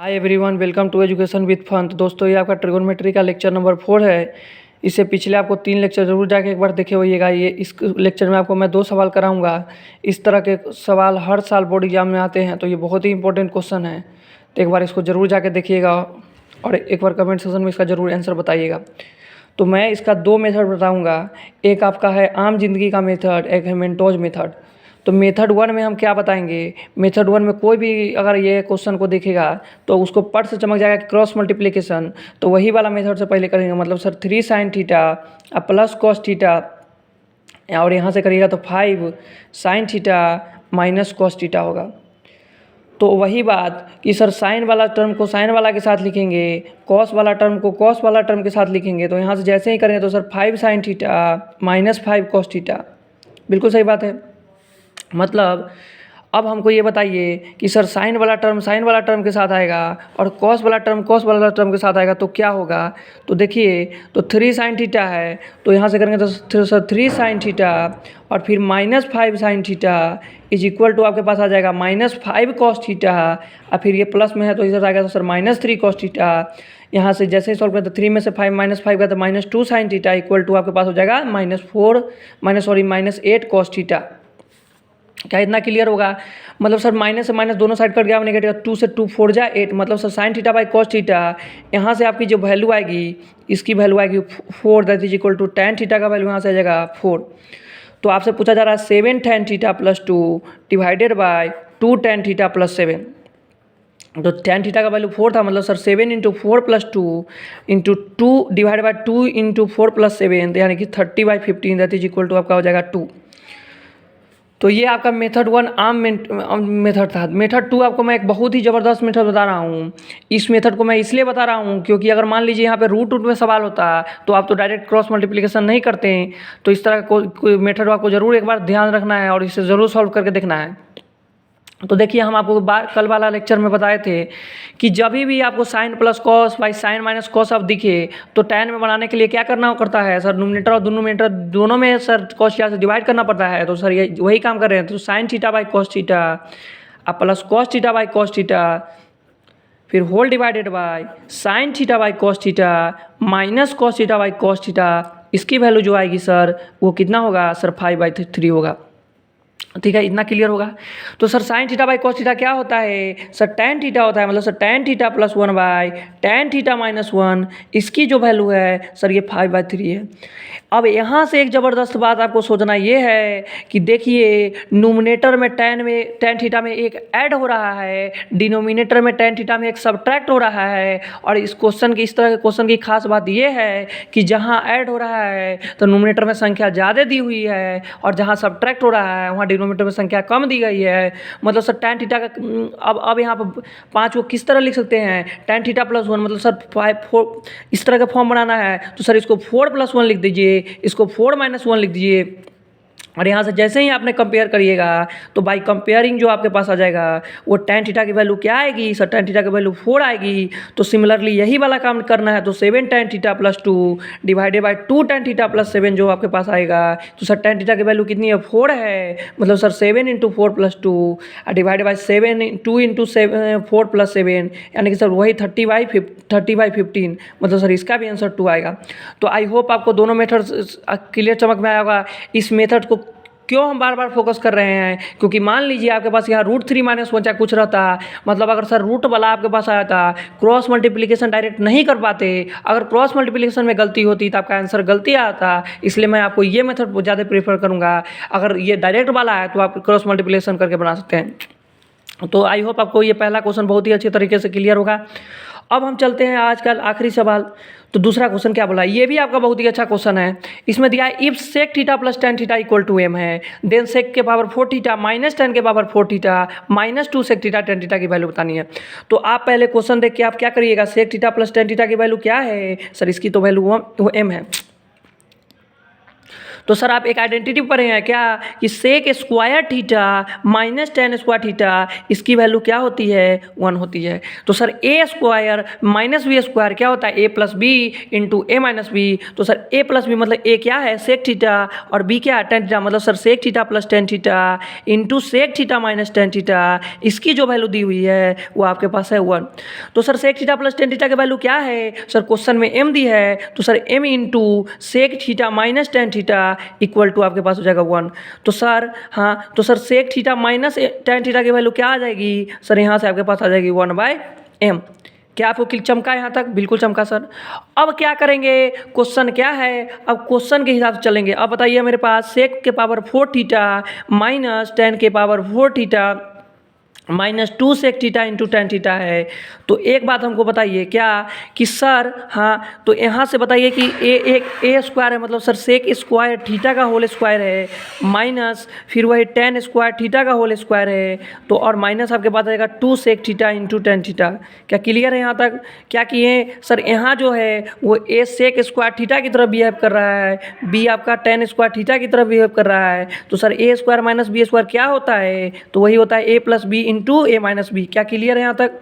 Hi everyone, welcome to education with fun. तो दोस्तों, ये आपका ट्रिगोनोमेट्री का लेक्चर नंबर 4 है। इससे पिछले आपको 3 लेक्चर जरूर जाके एक बार देखे होइएगा। ये इस लेक्चर में आपको मैं 2 सवाल कराऊंगा। इस तरह के सवाल हर साल बोर्ड एग्जाम में आते हैं, तो ये बहुत ही इंपॉर्टेंट क्वेश्चन है। तो एक बार इसको ज़रूर जाके देखिएगा और एक बार कमेंट सेक्शन में इसका ज़रूर आंसर बताइएगा। तो मैं इसका 2 मेथड बताऊँगा। एक आपका है आम जिंदगी का मेथड, एक है मेंटोज मेथड। तो मेथड 1 में हम क्या बताएंगे? मेथड 1 में कोई भी अगर ये क्वेश्चन को देखेगा तो उसको पट से चमक जाएगा कि क्रॉस मल्टीप्लिकेशन। तो वही वाला मेथड से पहले करेंगे, मतलब sir 3 sin theta plus cos theta, और यहाँ से करिएगा तो 5 sin theta minus cos theta होगा। तो वही बात कि सर साइन वाला टर्म को साइन वाला के साथ लिखेंगे, कॉस वाला टर्म को कॉस वाला टर्म के साथ लिखेंगे। तो यहाँ से जैसे ही करेंगे तो sir 5 sin theta minus 5 cos theta. बिल्कुल सही बात है। मतलब अब हमको ये बताइए कि सर साइन वाला टर्म के साथ आएगा और कॉस वाला टर्म के साथ आएगा तो क्या होगा? तो देखिए, तो 3 sin थीटा है, तो यहाँ से करेंगे तो सर 3 sin थीटा और फिर minus 5 sin theta is equal to आपके पास आ जाएगा माइनस 5 कॉस थीटा, और फिर ये प्लस में है तो इधर आएगा तो सर माइनस 3 कॉस थीटा। यहाँ से जैसे ही सॉल्व करें तो 3 में से 5 माइनस 5 का तो minus 2 sin theta equal to आपके पास हो जाएगा माइनस 8 कॉस थीटा। क्या इतना क्लियर होगा? मतलब सर माइनस से माइनस दोनों साइड कट गया, नेगेटिव 2 से 2 4 जा 8, मतलब sir sign theta by cos theta. यहाँ से आपकी जो वैल्यू आएगी, इसकी वैल्यू आएगी 4, that is equal to tan theta का वैल्यू यहाँ से आ जाएगा 4। तो आपसे पूछा जा रहा है 7 tan theta plus 2 divided by 2 tan theta plus 7। तो tan थीटा का वैल्यू 4 था, मतलब sir 7 into 4 plus 2 into 2 divide by 2 into 4 plus 7, यानी कि 30/15, दैट इज इक्वल टू आपका हो जाएगा 2। तो ये आपका मेथड 1 आम मेथड था। मेथड 2 आपको मैं एक बहुत ही ज़बरदस्त मेथड बता रहा हूँ। इस मेथड को मैं इसलिए बता रहा हूँ क्योंकि अगर मान लीजिए यहाँ पे रूट में सवाल होता तो आप तो डायरेक्ट क्रॉस मल्टीप्लिकेशन नहीं करते हैं। तो इस तरह का कोई मेथड आपको ज़रूर एक बार ध्यान रखना है और इसे ज़रूर सॉल्व करके देखना है। तो देखिए, हम आपको कल वाला लेक्चर में बताए थे कि जब भी आपको sine plus cos by sine minus cos अब दिखे तो tan में बनाने के लिए क्या करना करता है सर? न्यूमरेटर और डिनोमिनेटर दोनों में सर कॉस यहाँ से डिवाइड करना पड़ता है। तो सर ये वही काम कर रहे हैं। तो sine theta by cos theta अब plus cos theta by cos theta, फिर whole divided by sine theta by cos theta minus cos theta by cos theta. इसकी वैल्यू जो आएगी सर वो कितना होगा सर? 5/3 होगा। ठीक है, इतना क्लियर होगा। तो sir sign theta by cos theta क्या होता है सर? tan थीटा होता है, मतलब sir tan theta plus 1 by tan theta minus 1। इसकी जो वैल्यू है सर ये 5/3 है। अब यहाँ से एक ज़बरदस्त बात आपको सोचना ये है कि देखिए, नोमिनेटर में tan थीटा में एक ऐड हो रहा है, डिनोमिनेटर में tan थीटा में एक सब्ट्रैक्ट हो रहा है। और इस तरह के क्वेश्चन की खास बात ये है कि जहाँ ऐड हो रहा है तो नोमिनेटर में संख्या ज़्यादा दी हुई है और जहाँ सब्ट्रैक्ट हो रहा है वहाँ डिनोमिनेटर में संख्या कम दी गई है। मतलब सर tan थीटा का अब यहाँ पर 5 को किस तरह लिख सकते हैं? tan थीटा प्लस 1, मतलब सर 4 इस तरह का फॉर्म बनाना है तो सर इसको 4 + 1 लिख दीजिए, इसको 4 - 1 लिख दीजिए। और यहाँ से जैसे ही आपने कंपेयर करिएगा तो बाई कंपेयरिंग जो आपके पास आ जाएगा वो tan थीटा की वैल्यू क्या आएगी सर? tan थीटा की वैल्यू 4 आएगी। तो सिमिलरली यही वाला काम करना है। तो 7 tan theta plus 2 divided by 2 tan theta plus 7 जो आपके पास आएगा। तो सर tan थीटा की वैल्यू कितनी है? 4 है, मतलब sir 7 into 4 plus 2 divided by 2 into 4 plus 7, यानी कि सर वही 30/15, मतलब सर इसका भी आंसर 2 आएगा। तो आई होप आपको दोनों मेथड क्लियर समझ में आया होगा। इस मेथड को क्यों हम बार बार फोकस कर रहे हैं? क्योंकि मान लीजिए आपके पास यहाँ √3 - 1 चाहे कुछ रहता, मतलब अगर सर रूट वाला आपके पास आया था, क्रॉस मल्टीप्लिकेशन डायरेक्ट नहीं कर पाते। अगर क्रॉस मल्टीप्लिकेशन में गलती होती तो आपका आंसर गलती आता। इसलिए मैं आपको ये मेथड ज़्यादा प्रेफर करूँगा। अगर ये डायरेक्ट वाला है तो आप क्रॉस मल्टीप्लिकेशन करके बना सकते हैं। तो आई होप आपको ये पहला क्वेश्चन बहुत ही अच्छे तरीके से क्लियर होगा। अब हम चलते हैं आज का आखिरी सवाल। तो दूसरा क्वेश्चन क्या बोला? ये भी आपका बहुत ही अच्छा क्वेश्चन है। इसमें दिया है if sec theta plus tan theta equal to m है, देन सेक के पावर 4 थीटा माइनस tan के power 4 theta minus 2 sec theta tan theta की वैल्यू बतानी है। तो आप पहले क्वेश्चन देख के आप क्या करिएगा? Sec theta plus tan theta की वैल्यू क्या है सर? इसकी तो वैल्यू m है। तो सर आप एक आइडेंटिटी पढ़े हैं क्या कि sec square theta minus tan square theta इसकी वैल्यू क्या होती है 1 होती है। तो sir A square minus B square क्या होता है A plus B into A minus B. तो सर ए प्लस बी मतलब ए क्या है सेक थीटा और बी क्या है टेन थीटा, मतलब sir sec theta plus tan theta into sec theta minus tan theta इसकी जो वैल्यू दी हुई है वो आपके पास है 1। तो sir sec theta plus tan theta की वैल्यू क्या है सर क्वेश्चन में m दी है तो sir m into sec theta minus tan theta equal to आपके पास हो जाएगा 1। तो सर हाँ तो sir sec theta minus tan theta की वैल्यू क्या आ जाएगी सर यहाँ से आपके पास आ जाएगी 1/m। क्या आपको क्लिक चमका यहाँ तक? बिल्कुल चमका सर। अब क्या करेंगे क्वेश्चन क्या है, अब क्वेश्चन के हिसाब से चलेंगे। अब बताइए मेरे पास सेक के पावर 4 थीटा माइनस टेन के power 4 theta minus 2 sec theta into tan theta है। तो एक बात हमको बताइए क्या कि सर हाँ तो यहाँ से बताइए कि ए स्क्वायर है मतलब सर सेक स्क्वायर थीटा का होल स्क्वायर है माइनस फिर वही टेन स्क्वायर थीटा का होल स्क्वायर है तो और माइनस आपके पास आएगा 2 sec theta into tan theta. क्या क्लियर है यहाँ तक? क्या किए सर यहाँ जो है वो ए सेक स्क्वायर थीटा की तरफ बिहेव कर रहा है, बी आपका टेन स्क्वायर थीटा की तरफ बिहेव कर रहा है। तो sir A square minus B square क्या होता है तो वही होता है A plus B into A minus B. क्या क्लियर है यहाँ तक?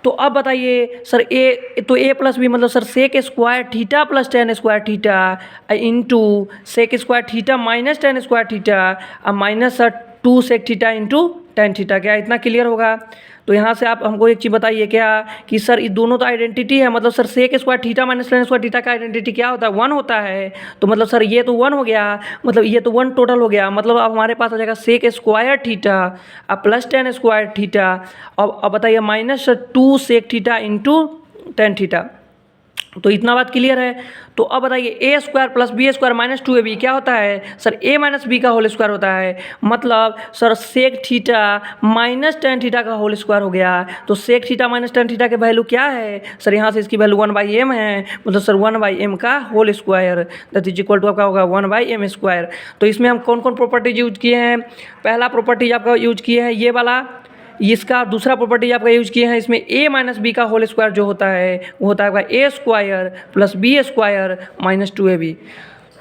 तो अब बताइए सर ए तो ए प्लस बी मतलब sir sec square theta plus tan square theta into sec square theta minus tan square theta और minus sir 2 sec theta into tan theta. क्या इतना क्लियर होगा? तो यहाँ से आप हमको एक चीज़ बताइए क्या कि सर ये दोनों तो आइडेंटिटी है मतलब sir sec square theta minus tan square theta का आइडेंटिटी क्या होता है 1 होता है। तो मतलब सर ये तो 1 हो गया मतलब ये तो 1 टोटल हो गया मतलब अब हमारे पास आ जाएगा सेक स्क्वायर थीटा अब प्लस टेन स्क्वायर थीटा अब बताइए minus 2 sec theta into tan theta. तो इतना बात क्लियर है। तो अब बताइए A square plus B square minus 2ab क्या होता है सर ए माइनस बी का होल स्क्वायर होता है मतलब sir sec theta minus tan theta का होल स्क्वायर हो गया। तो sec theta minus tan theta के वैल्यू क्या है सर यहाँ से इसकी वैल्यू 1/m है मतलब सर 1/m का whole square that is equal to आपका होगा 1/m स्क्वायर। तो इसमें हम कौन कौन प्रॉपर्टीज यूज किए हैं? पहला प्रॉपर्टीज आपका यूज किए हैं ये वाला, इसका दूसरा प्रॉपर्टी आपका यूज किए हैं इसमें ए माइनस बी का होल स्क्वायर जो होता है वो होता है आपका A square plus B square minus 2ab।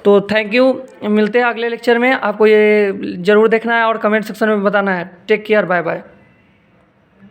तो थैंक यू, मिलते हैं अगले लेक्चर में। आपको ये ज़रूर देखना है और कमेंट सेक्शन में बताना है। Take care, bye bye.